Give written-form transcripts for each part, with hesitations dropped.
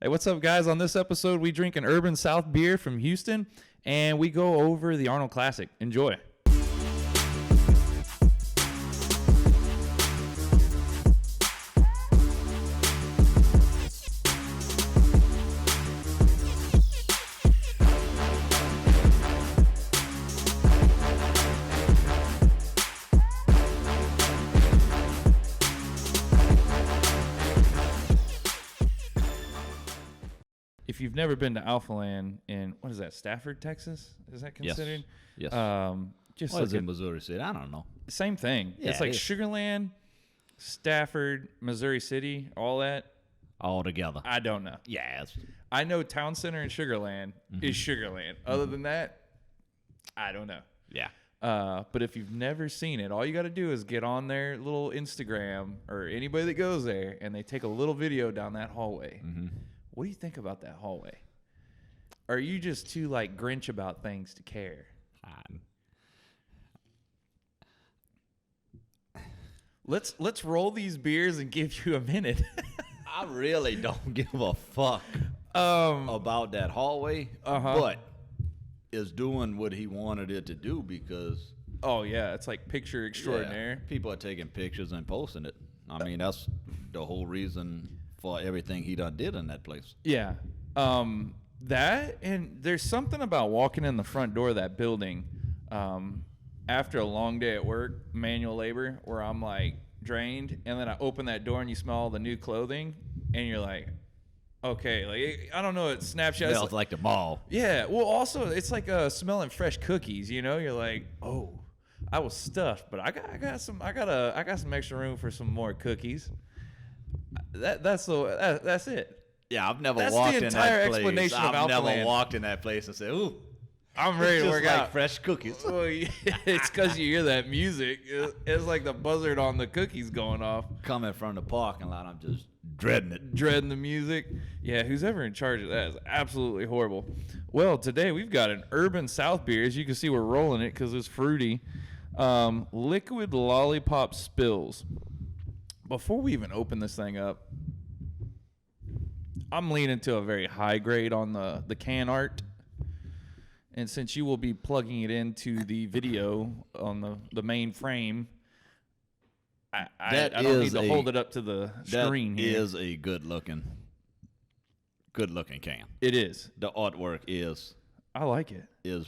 Hey, what's up, guys? On this episode, we drink an Urban South beer from Houston, and we go over the Arnold Classic. Enjoy. If you've never been to Alphaland in, what is that, Stafford, Texas? Is that considered? Yes. Just What like is in Missouri City? I don't know. same thing. Yeah, it's like it is. Sugarland, Stafford, Missouri City, all that. All together. I don't know. Yeah. I know Town Center and Sugarland is Sugarland. Other than that, I don't know. Yeah. But if you've never seen it, all you got to do is get on their little Instagram or anybody that goes there, and they take a little video down that hallway. What do you think about that hallway? Or are you just too like Grinch about things to care? Let's roll these beers and give you a minute. I really don't give a fuck about that hallway, but it's doing what he wanted it to do because Oh yeah, it's like picture extraordinaire. people are taking pictures and posting it. I mean, that's the whole reason for everything he done did in that place. Yeah. That, and there's something about walking in the front door of that building after a long day at work, manual labor, where I'm like drained, and then I open that door and you smell all the new clothing, and you're like, okay, like I don't know, it snaps you. Smells like the mall. Yeah. Well, also it's like smelling fresh cookies. You know, you're like, oh, I was stuffed, but I got some extra room for some more cookies. That's it. Yeah, I've never That's walked the in entire that place. explanation of I've never Alphaland. walked in that place and said, "Ooh, I'm ready to just work like out. fresh cookies." Well, yeah, it's because you hear that music. It's like the buzzard on the cookies going off. Coming from the parking lot, I'm just dreading it. Dreading the music. Yeah, who's ever in charge of that is absolutely horrible. Well, today we've got an Urban South beer. As you can see, we're rolling it because it's fruity. Liquid Lollipop Spills. Before we even open this thing up, I'm leaning to a very high grade on the can art. And since you will be plugging it into the video on the main frame, I don't need to hold it up to the screen That here. is a good looking can. It is. The artwork is I like it.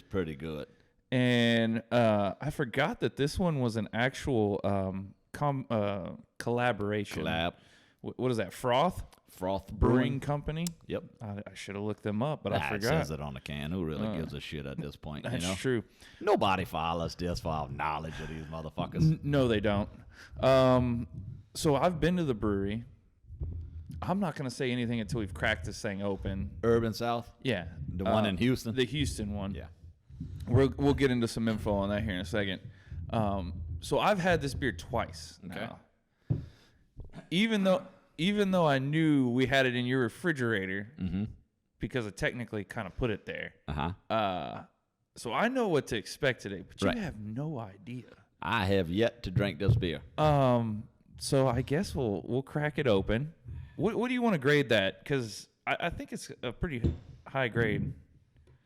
pretty good. And I forgot that this one was an actual collaboration. What is that? Froth Brewing Company? Yep. I should have looked them up, but I It forgot. says it on the can. Who really gives a shit at this point? That's you know? true. Nobody follows this for our knowledge of these motherfuckers. No, they don't. So I've been to the brewery. I'm not going to say anything until we've cracked this thing open. Urban South? Yeah. The one in Houston? The Houston one. Yeah. We'll get into some info on that here in a second. So I've had this beer twice now. Even though I knew we had it in your refrigerator because I technically kind of put it there. So I know what to expect today, but you have no idea. I have yet to drink this beer. So I guess we'll crack it open. What do you want to grade that? Because I think it's a pretty high grade.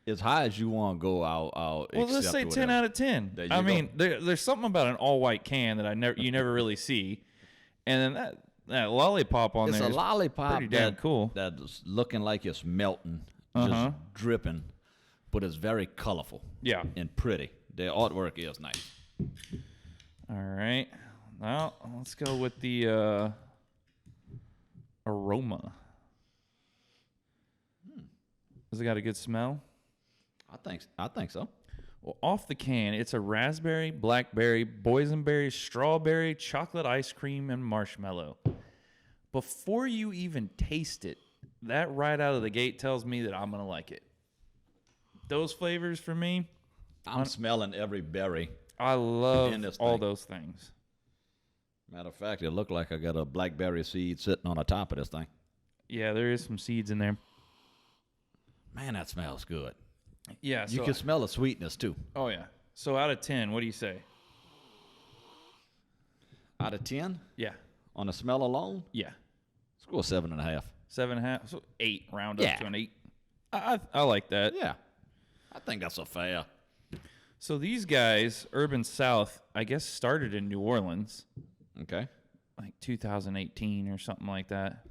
As high as you want to go, I'll Well, let's say 10 out of 10. I mean, there's something about an all white can that you never really see, and then that lollipop on it's there a is lollipop pretty damn cool. That's looking like it's melting, just dripping, but it's very colorful. Yeah. And pretty. The artwork is nice. All right. Now let's go with the aroma. Has it got a good smell? I think so. Well, off the can, it's a raspberry, blackberry, boysenberry, strawberry, chocolate ice cream, and marshmallow. Before you even taste it, that right out of the gate tells me that I'm going to like it. Those flavors for me, I'm smelling every berry. I love in this all thing. those things. Matter of fact, it looked like I got a blackberry seed sitting on the top of this thing. Yeah, there is some seeds in there. Man, that smells good. Yeah. You can smell the sweetness, too. Oh, yeah. So out of 10, what do you say? Out of 10? Yeah. On the smell alone? Yeah. Let's go 7.5. 7.5, so 8, round up Yeah. to an 8. I like that. Yeah. I think that's a fair. So these guys, Urban South, I guess started in New Orleans, Okay. like 2018 or something like that.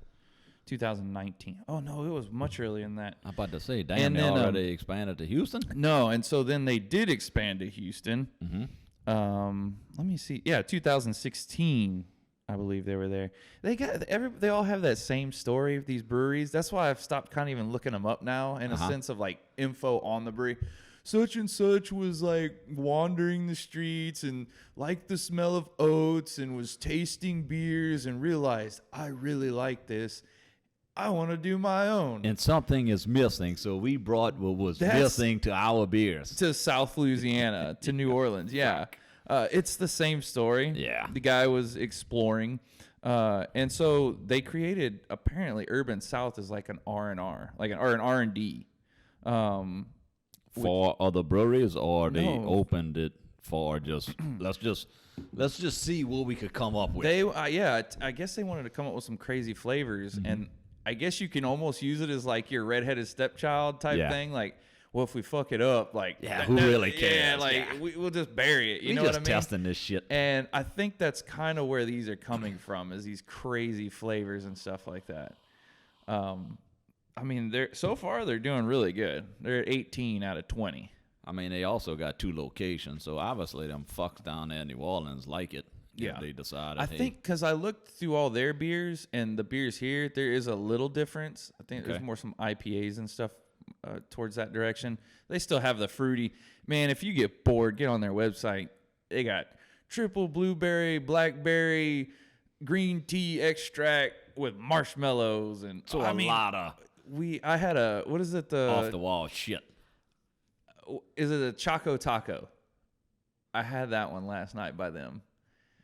2019. Oh, no, it was much earlier than that. I'm about to say, damn, And they then, already expanded to Houston? No, and so then they did expand to Houston. Mm-hmm. Let me see. Yeah, 2016, I believe they were there. They all have that same story, these breweries. That's why I've stopped kind of even looking them up now in a sense of like info on the brewery. Such and such was like wandering the streets and liked the smell of oats and was tasting beers and realized, I really like this. I want to do my own. And something is missing, so we brought what was missing to our beers. To South Louisiana, to New Orleans, yeah. It's the same story. Yeah. The guy was exploring. And so they created, apparently, Urban South is like an R&R, or an R&D. For other breweries, or they No. opened it for just let's just see what we could come up with. They, I guess they wanted to come up with some crazy flavors, and I guess you can almost use it as like your redheaded stepchild type thing. Like, well, if we fuck it up, like, who really cares? Yeah, like we'll just bury it. You know just what I mean? testing this shit. And I think that's kind of where these are coming from, is these crazy flavors and stuff like that. I mean, so far they're doing really good. They're at 18 out of 20. I mean, they also got 2 locations, so obviously them fucks down there in New Orleans like it. Yeah. If they decided. I think because I looked through all their beers and the beers here, there is a little difference. I think there's more some IPAs and stuff towards that direction. They still have the fruity. Man, if you get bored, get on their website. They got triple blueberry, blackberry, green tea extract with marshmallows, and so a lot of I had a, what is it, the off the wall shit. Is it a Choco Taco? I had that one last night by them.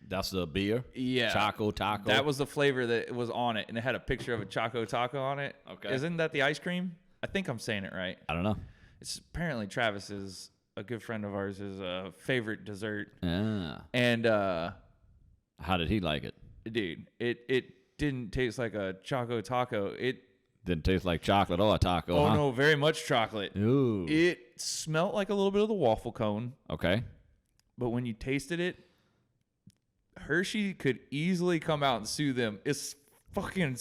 That's the beer? Yeah. Choco Taco? That was the flavor that was on it, and it had a picture of a Choco Taco on it. Okay. Isn't that the ice cream? I think I'm saying it right. I don't know. It's apparently Travis's, a good friend of ours, is a favorite dessert. Yeah. And how did he like it? dude, it didn't taste like a Choco Taco. It didn't taste like chocolate or a taco. Oh huh? no, very much chocolate. Ooh. It smelled like a little bit of the waffle cone. Okay. But when you tasted it, Hershey could easily come out and sue them. It's fucking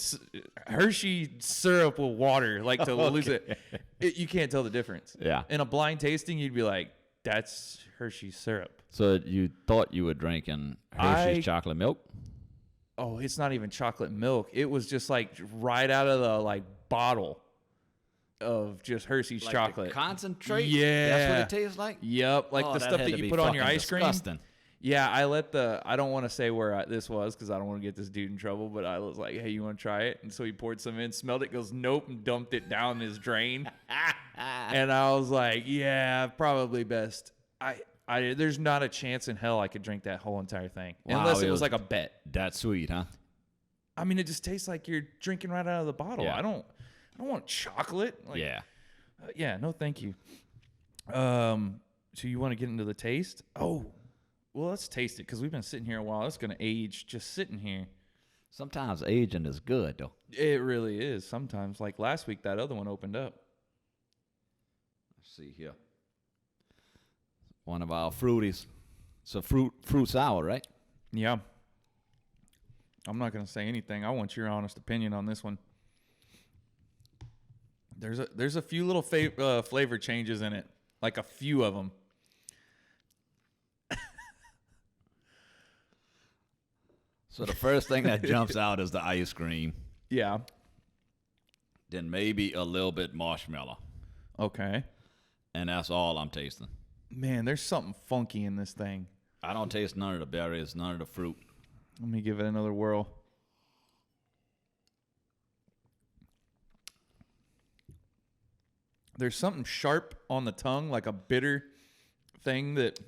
Hershey syrup with water, like to lose it. You can't tell the difference. Yeah. In a blind tasting, you'd be like, that's Hershey syrup. So you thought you were drinking Hershey's chocolate milk? Oh, it's not even chocolate milk. It was just like right out of the bottle of just Hershey's Like chocolate. the concentrate? Yeah. That's what it tastes like? Yep. Like Oh, the stuff had that to you be put on your fucking ice cream. disgusting. Yeah, I don't want to say where this was because I don't want to get this dude in trouble, but I was like, hey, you want to try it? And so he poured some in, smelled it, goes, nope, and dumped it down his drain. And I was like, yeah, probably best. There's not a chance in hell I could drink that whole entire thing. Wow, Unless it was like a bet. That sweet, huh? I mean, it just tastes like you're drinking right out of the bottle. Yeah. I don't want chocolate. Yeah. Yeah, no thank you. So you want to get into the taste? Oh, well, let's taste it because we've been sitting here a while. It's going to age just sitting here. Sometimes aging is good, though. It really is sometimes. Like last week, that other one opened up. Let's see here. One of our fruities. It's a fruit sour, right? Yeah. I'm not going to say anything. I want your honest opinion on this one. There's a few little flavor changes in it, like a few of them. So the first thing that jumps out is the ice cream. Yeah. Then maybe a little bit marshmallow. Okay. And that's all I'm tasting. Man, there's something funky in this thing. I don't taste none of the berries, none of the fruit. Let me give it another whirl. There's something sharp on the tongue, like a bitter thing that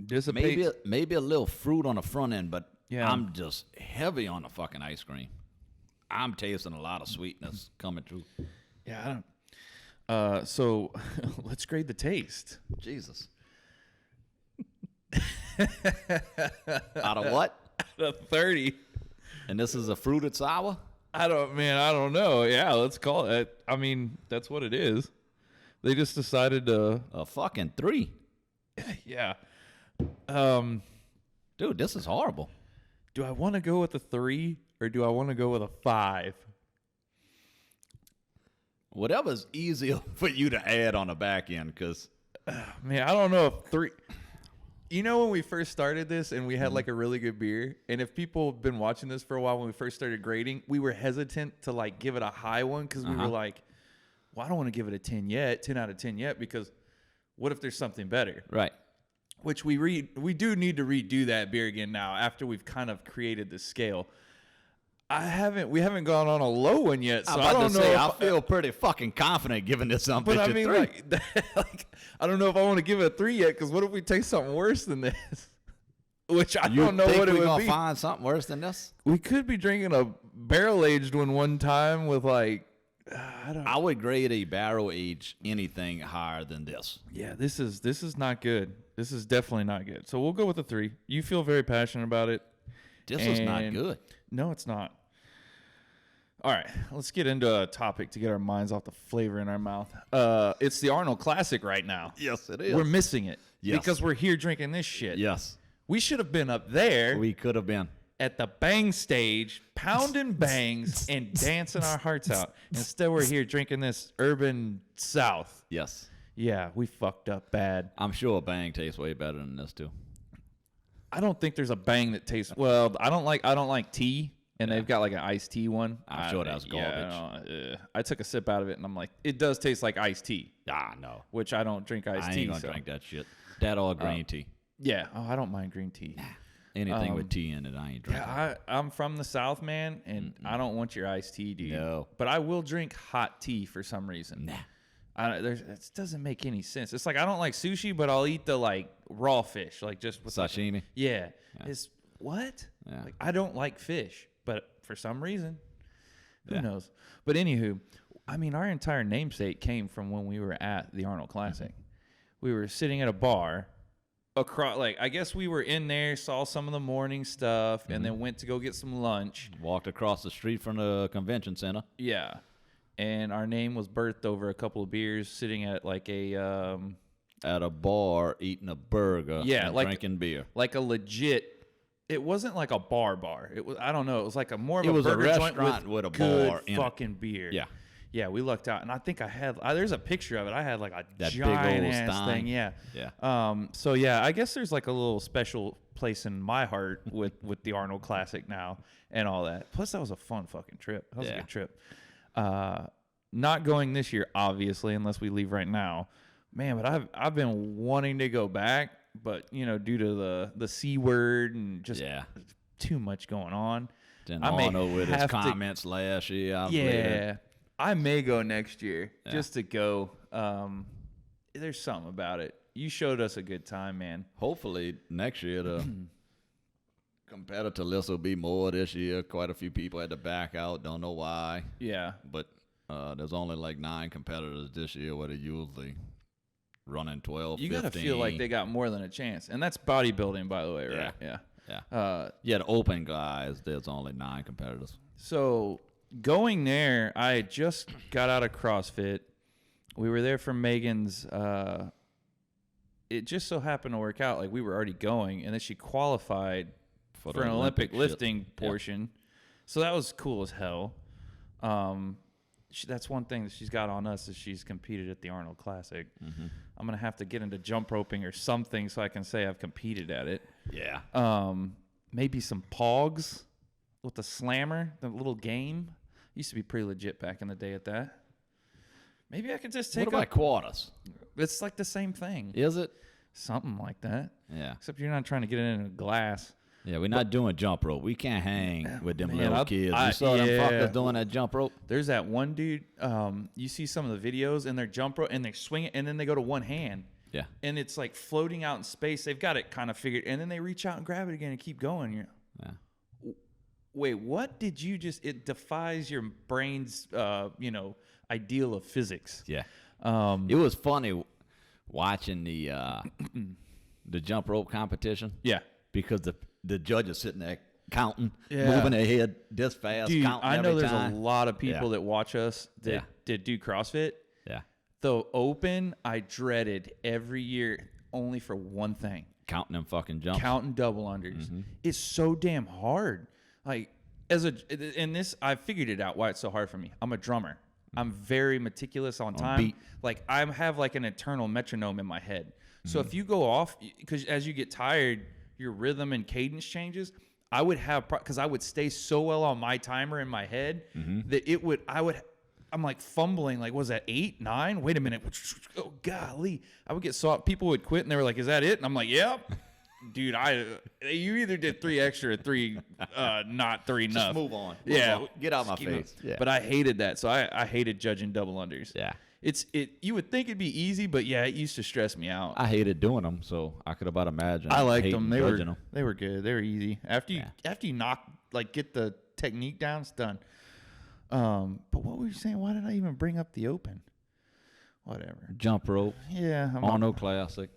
dissipates. Maybe a little fruit on the front end, but Yeah. I'm just heavy on the fucking ice cream. I'm tasting a lot of sweetness coming through. Yeah, I don't. So let's grade the taste. Jesus. Out of what? Out of 30. And this is a fruited sour? I don't know. Yeah, let's call it. I mean, that's what it is. They just decided to. A fucking 3. Yeah. Dude, this is horrible. Do I want to go with a 3 or do I want to go with a 5? Whatever's easier for you to add on the back end, because. Man, I don't know if 3. You know when we first started this and we had like a really good beer, and if people have been watching this for a while when we first started grading, we were hesitant to like give it a high one because we were like, well, I don't want to give it a 10 out of 10 yet, because what if there's something better? Right. Which we do need to redo that beer again now after we've kind of created this scale. We haven't gone on a low one yet, so I don't know. I feel pretty fucking confident giving this something. But I mean, 3. like, I don't know if I want to give it a 3 yet, because what if we taste something worse than this? Which I don't know what it would be. Gonna find something worse than this? We could be drinking a barrel aged one time with like, I would grade a barrel aged anything higher than this. Yeah, this is not good. This is definitely not good. So we'll go with a 3. You feel very passionate about it. This is not good. No, it's not. All right, let's get into a topic to get our minds off the flavor in our mouth. It's the Arnold Classic right now. Yes, it is. We're missing it because we're here drinking this shit. Yes. We should have been up there. We could have been. At the bang stage, pounding bangs and dancing our hearts out. Instead, we're here drinking this Urban South. Yes. Yeah, we fucked up bad. I'm sure a bang tastes way better than this, too. I don't think there's a bang that tastes well. I don't like tea. And they've got like an iced tea one. I'm sure that's garbage. Yeah, I took a sip out of it, and I'm like, it does taste like iced tea. No. Which I don't drink iced tea. I ain't gonna drink that shit. That or green tea. Yeah. Oh, I don't mind green tea. Anything with tea in it, I ain't drinking. Yeah, I'm from the South, man, and I don't want your iced tea, dude. No. But I will drink hot tea for some reason. It doesn't make any sense. It's like I don't like sushi, but I'll eat the like raw fish, like just with sashimi. Yeah. It's what? Yeah. Like, I don't like fish, but for some reason, who knows? But anywho, I mean, our entire namesake came from when we were at the Arnold Classic. We were sitting at a bar across, like, I guess we were in there, saw some of the morning stuff, and then went to go get some lunch. Walked across the street from the convention center. Yeah. And our name was birthed over a couple of beers, sitting at like a at a bar eating a burger. Yeah, and like drinking beer. Like a legit. It wasn't like a bar. It was, I don't know. It was like more of a burger burger restaurant joint with a good bar in fucking beer. Yeah. Yeah, we lucked out, and I think I had. There's a picture of it. I had like a that giant big old ass stein. thing. Yeah. Yeah. So yeah, I guess there's like a little special place in my heart with the Arnold Classic now and all that. Plus, that was a fun fucking trip. That was a good trip. Not going this year, obviously, unless we leave right now. Man, but I've been wanting to go back, but you know, due to the C word and just too much going on. Then Arnold with his comments last year. I may go next year just to go. There's something about it. You showed us a good time, man. Hopefully next year the competitor list will be more this year. Quite a few people had to back out. Don't know why. Yeah. But there's only like 9 competitors this year, where they usually running 12, you 15. gotta feel like they got more than a chance. And that's bodybuilding, by the way, right? Yeah. The open guys, there's only 9 competitors. So going there, I had just got out of CrossFit. We were there for Megan's. It just so happened to work out. Like we were already going, and then she qualified for an Olympic lifting portion. So that was cool as hell. That's one thing that she's got on us is she's competed at the Arnold Classic. Mm-hmm. I'm going to have to get into jump roping or something so I can say I've competed at it. Yeah. Maybe some pogs with the slammer, the little game. Used to be pretty legit back in the day at that. Maybe I could just take What about quarters? It's like the same thing. Is it? Something like that. Yeah. Except you're not trying to get it in a glass. Yeah, we're not doing jump rope. We can't hang with them little kids. You saw them fuckers doing that jump rope? There's that one dude, you see some of the videos, and they're jump rope, and they swing it, and then they go to one hand. Yeah. And it's like floating out in space. They've got it kind of figured, and then they reach out and grab it again and keep going. Wait, what did you just... It defies your brain's, ideal of physics. Yeah. It was funny watching the jump rope competition. Yeah. Because the judge is sitting there counting, moving their head this fast, Dude, counting I know every there's time. a lot of people that watch us that do CrossFit. Yeah. The open, I dreaded every year only for one thing. Counting them fucking jumps. Counting double unders. It's so damn hard. Like, I figured it out why it's so hard for me. I'm a drummer. I'm very meticulous on time. Beat. Like, I have like an internal metronome in my head. So if you go off, because as you get tired, your rhythm and cadence changes. I would have, because I would stay so well on my timer in my head that I'm like fumbling, like, was that 8, 9? Wait a minute. Oh, golly. I would get people would quit and they were like, is that it? And I'm like, yep. Dude, you either did 3 extra or 3, not 3 enough. Just move on. Get out of my face. Yeah. But I hated that. So I hated judging double unders. Yeah. You would think it'd be easy, but yeah, it used to stress me out. I hated doing them, so I could about imagine. I liked them. They were good. They were easy. After you get the technique down, it's done. But what were you saying? Why did I even bring up the open? Whatever. Jump rope. Yeah. Arnold Classic.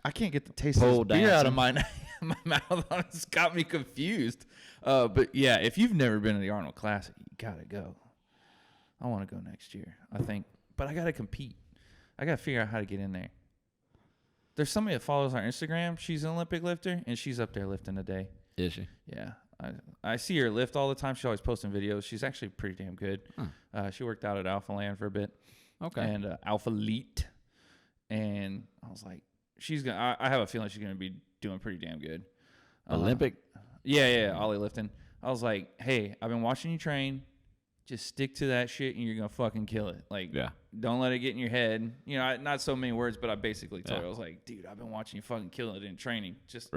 I can't get the taste of this beer out of my mouth. It's got me confused. But yeah, if you've never been to the Arnold Classic, you gotta go. I want to go next year, I think. But I gotta compete. I gotta figure out how to get in there. There's somebody that follows our Instagram. She's an Olympic lifter, and she's up there lifting a day. Is she? Yeah. I see her lift all the time. She's always posting videos. She's actually pretty damn good. She worked out at Alpha Land for a bit. Okay. And Alpha Elite. And I was like, I have a feeling she's going to be doing pretty damn good. Olympic? Yeah, ollie lifting. I was like, hey, I've been watching you train. Just stick to that shit and you're going to fucking kill it. Like, don't let it get in your head. You know, not so many words, but I basically told her, I was like, dude, I've been watching you fucking kill it in training. Just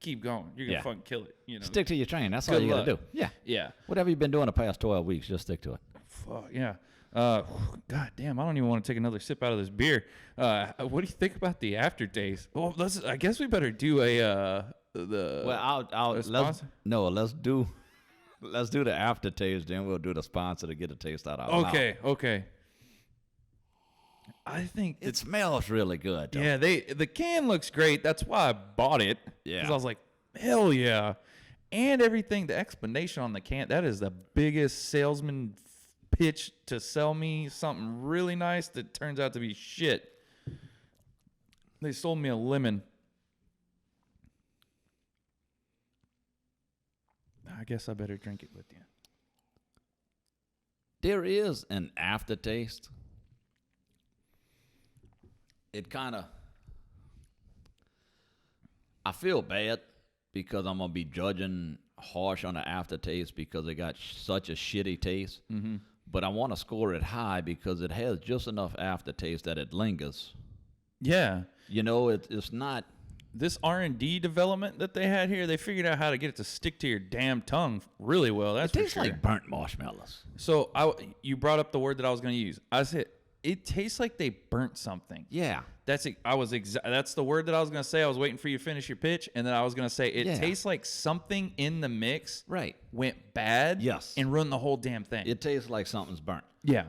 keep going. You're going to fucking kill it. You know, stick to your training. That's all you got to do. Yeah. Yeah. Whatever you've been doing the past 12 weeks, just stick to it. Fuck, yeah. God damn, I don't even want to take another sip out of this beer. What do you think about the aftertaste? Well, I guess we better do let's do the aftertaste, then we'll do the sponsor to get a taste out of our mouth. Okay. I think it smells really good, though. Yeah, the can looks great. That's why I bought it. Yeah. Because I was like, hell yeah. And everything, the explanation on the can, that is the biggest salesman pitch to sell me something really nice that turns out to be shit. They sold me a lemon. I guess I better drink it with you. There is an aftertaste. It kind of... I feel bad because I'm going to be judging harsh on the aftertaste because it got such a shitty taste. Mm-hmm. But I want to score it high because it has just enough aftertaste that it lingers. Yeah. You know, it's not... This R&D development that they had here, they figured out how to get it to stick to your damn tongue really well. That's it tastes for sure. like burnt marshmallows. So you brought up the word that I was going to use. I said it tastes like they burnt something. Yeah, that's the word that I was going to say. I was waiting for you to finish your pitch, and then I was going to say it tastes like something in the mix went bad. Yes, and ruined the whole damn thing. It tastes like something's burnt. Yeah.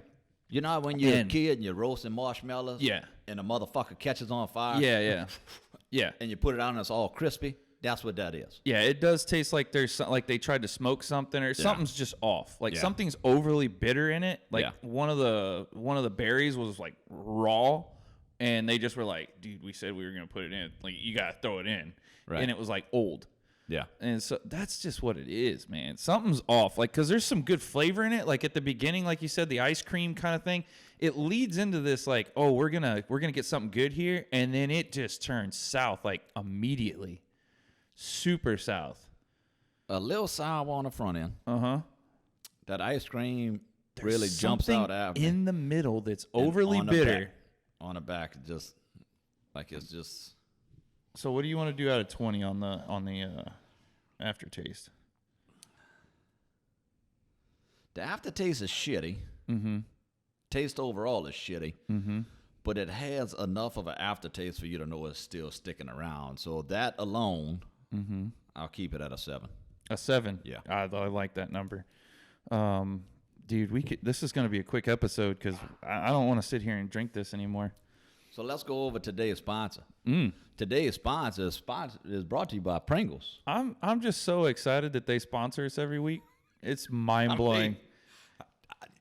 You know when you're a kid and you're roasting marshmallows? Yeah. And the motherfucker catches on fire? Yeah. Yeah. And you put it out and it's all crispy? That's what that is. Yeah, it does taste like like they tried to smoke something or something's just off. Like something's overly bitter in it. Like one of the berries was like raw and they just were like, dude, we said we were going to put it in. Like you got to throw it in. Right. And it was like old. Yeah. And so that's just what it is, man. Something's off. Like, because there's some good flavor in it. Like at the beginning, like you said, the ice cream kind of thing. It leads into this like, oh, we're gonna get something good here, and then it just turns south like immediately. Super south. A little sour on the front end. Uh-huh. That ice cream really jumps out after. In the middle that's overly bitter. On the back, just like it's just. So what do you want to do out of 20 on the aftertaste? The aftertaste is shitty. Mm-hmm. Taste overall is shitty. Mm-hmm. But it has enough of an aftertaste for you to know it's still sticking around. So that alone, I'll keep it at a 7. A 7? Yeah. I like that number. Dude, this is going to be a quick episode because I don't want to sit here and drink this anymore. So let's go over today's sponsor. Today's sponsor is brought to you by Pringles. I'm just so excited that they sponsor us every week. It's mind blowing.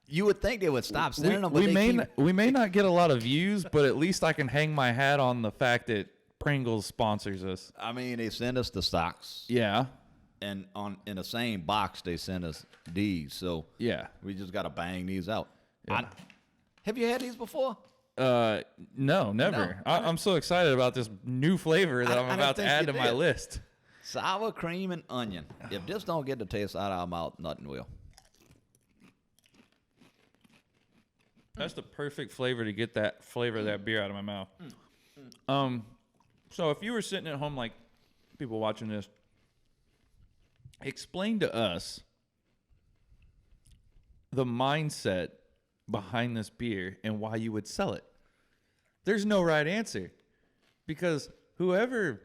You would think they would stop sending them, but we may not get a lot of views, but at least I can hang my hat on the fact that Pringles sponsors us. I mean, they send us the socks. Yeah. And in the same box, they send us these. So yeah, we just got to bang these out. Yeah. Have you had these before? No, never. No, I'm so excited about this new flavor that I'm about to add to my list. Sour cream and onion. If this don't get the taste out of our mouth, nothing will. That's the perfect flavor to get that flavor of that beer out of my mouth. So if you were sitting at home, like people watching this, explain to us the mindset behind this beer and why you would sell it. There's no right answer, because whoever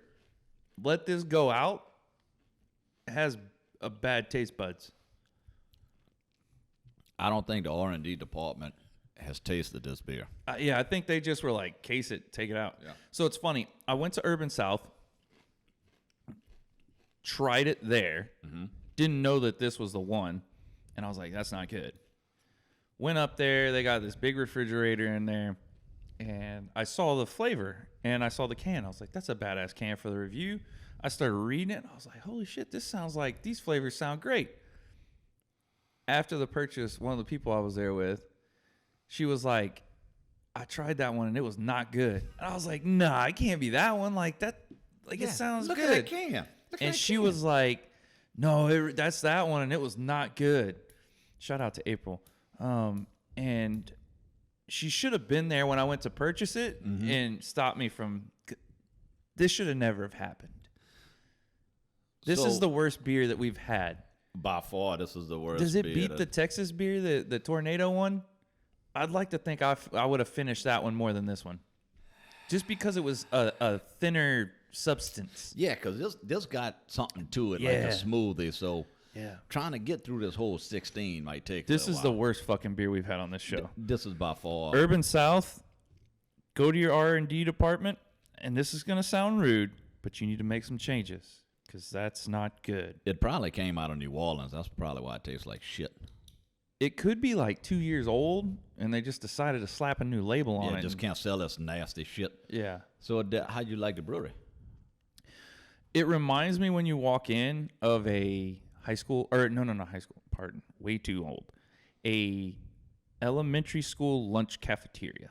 let this go out has a bad taste buds. I don't think the R&D department has tasted this beer. Yeah, I think they just were like, case it, take it out. Yeah. So it's funny. I went to Urban South, tried it there, didn't know that this was the one, and I was like, that's not good. Went up there, they got this big refrigerator in there, and I saw the flavor, and I saw the can. I was like, that's a badass can for the review. I started reading it, and I was like, holy shit, this sounds like, these flavors sound great. After the purchase, one of the people I was there with, she was like, I tried that one, and it was not good. And I was like, nah, it can't be that one. Like, that, like, it sounds look good. At that can. And she was like, no, that's that one, and it was not good. Shout out to April. And she should have been there when I went to purchase it and stopped me from, this should have never have happened. This is the worst beer that we've had. By far, this is the worst. Does it beat the Texas beer, the Tornado one? I'd like to think I would have finished that one more than this one, just because it was a thinner substance. Yeah, because this got something to it, like a smoothie. So yeah, trying to get through this whole 16 might take. This is the worst fucking beer we've had on this show. This is by far. Urban South, go to your R&D department, and this is going to sound rude, but you need to make some changes, because that's not good. It probably came out of New Orleans. That's probably why it tastes like shit. It could be like 2 years old, and they just decided to slap a new label on it. Just can't sell this nasty shit. Yeah. So how'd you like the brewery? It reminds me when you walk in of a high school, or not high school, pardon, way too old, a elementary school lunch cafeteria.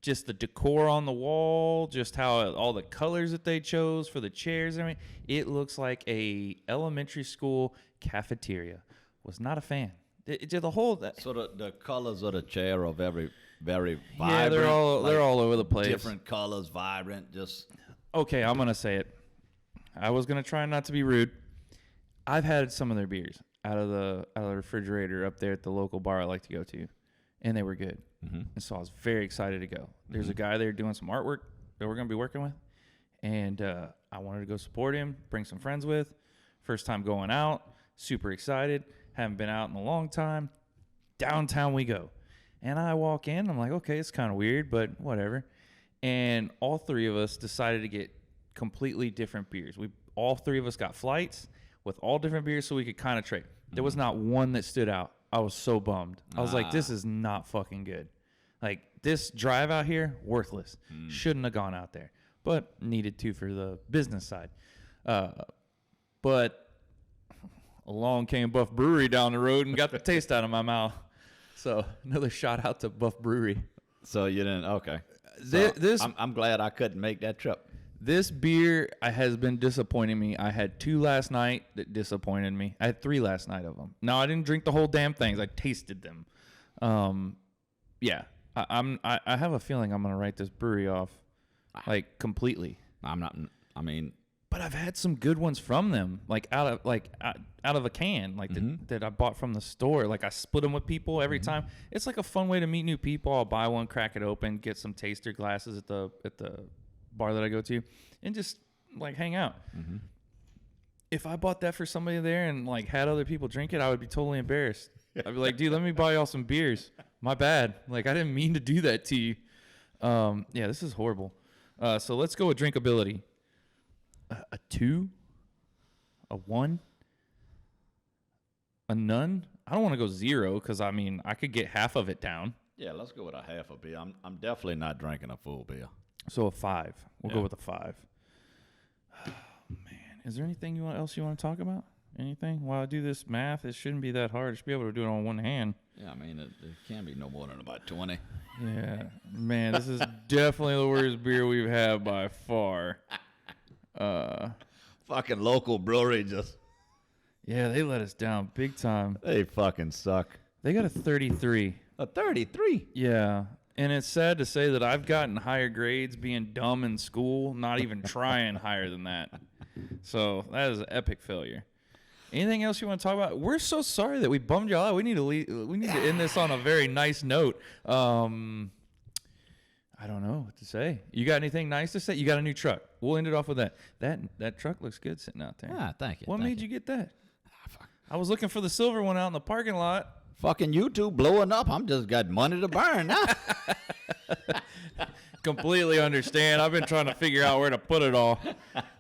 Just the decor on the wall, just how all the colors that they chose for the chairs and everything. It looks like a elementary school cafeteria. Was not a fan. The whole so the colors of the chair are very vibrant. Yeah, they're all over the place. Different colors, vibrant. Just okay. I'm gonna say it. I was gonna try not to be rude. I've had some of their beers out of the refrigerator up there at the local bar I like to go to, and they were good. And so I was very excited to go. There's a guy there doing some artwork that we're gonna be working with, and I wanted to go support him, bring some friends with. First time going out, super excited. Haven't been out in a long time. Downtown we go. And I walk in. I'm like, okay, it's kind of weird, but whatever. And all three of us decided to get completely different beers. All three of us got flights with all different beers so we could kind of trade. There was not one that stood out. I was so bummed. I was like, this is not fucking good. Like, this drive out here, worthless. Shouldn't have gone out there. But needed to for the business side. But along came Buff Brewery down the road and got the taste out of my mouth. So another shout out to Buff Brewery. So you didn't, okay. So I'm glad I couldn't make that trip. This beer has been disappointing me. I had 2 last night that disappointed me. I had 3 last night of them. Now I didn't drink the whole damn things. I tasted them. Yeah, I have a feeling I'm gonna write this brewery off, like completely. I'm not. I mean. But I've had some good ones from them, like out of a can, like that I bought from the store. Like I split them with people every time. It's like a fun way to meet new people. I'll buy one, crack it open, get some taster glasses at the bar that I go to, and just like hang out. If I bought that for somebody there and like had other people drink it, I would be totally embarrassed. I'd be like, dude, let me buy y'all some beers. My bad. Like I didn't mean to do that to you. Yeah, this is horrible. So let's go with drinkability. A 2? A 1? A none? I don't want to go 0 because, I mean, I could get half of it down. Yeah, let's go with a half a beer. I'm definitely not drinking a full beer. So a 5. We'll go with a 5. Oh, man. Is there anything else you want to talk about? Anything? While I do this math, it shouldn't be that hard. I should be able to do it on one hand. Yeah, I mean, it can't be no more than about 20. Yeah. Man, this is definitely the worst beer we've had by far. Fucking local brewery just... Yeah, they let us down big time. They fucking suck. They got a 33. A 33? Yeah. And it's sad to say that I've gotten higher grades being dumb in school, not even trying higher than that. So that is an epic failure. Anything else you want to talk about? We're so sorry that we bummed y'all out. We need to end this on a very nice note. I don't know what to say. You got anything nice to say? You got a new truck. We'll end it off with that. That truck looks good sitting out there. Ah, thank you. What made you get that? I was looking for the silver one out in the parking lot. Fucking YouTube blowing up. I'm just got money to burn now. Completely understand. I've been trying to figure out where to put it all.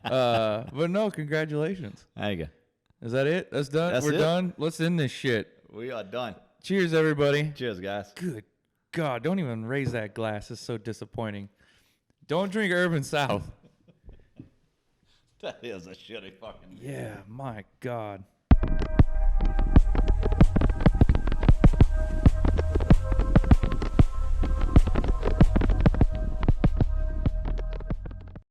But no, congratulations. There you go. Is that it? That's done? We're done? Let's end this shit. We are done. Cheers, everybody. Cheers, guys. Good God. Don't even raise that glass. It's so disappointing. Don't drink Urban South. That is a shitty fucking... Yeah, my God.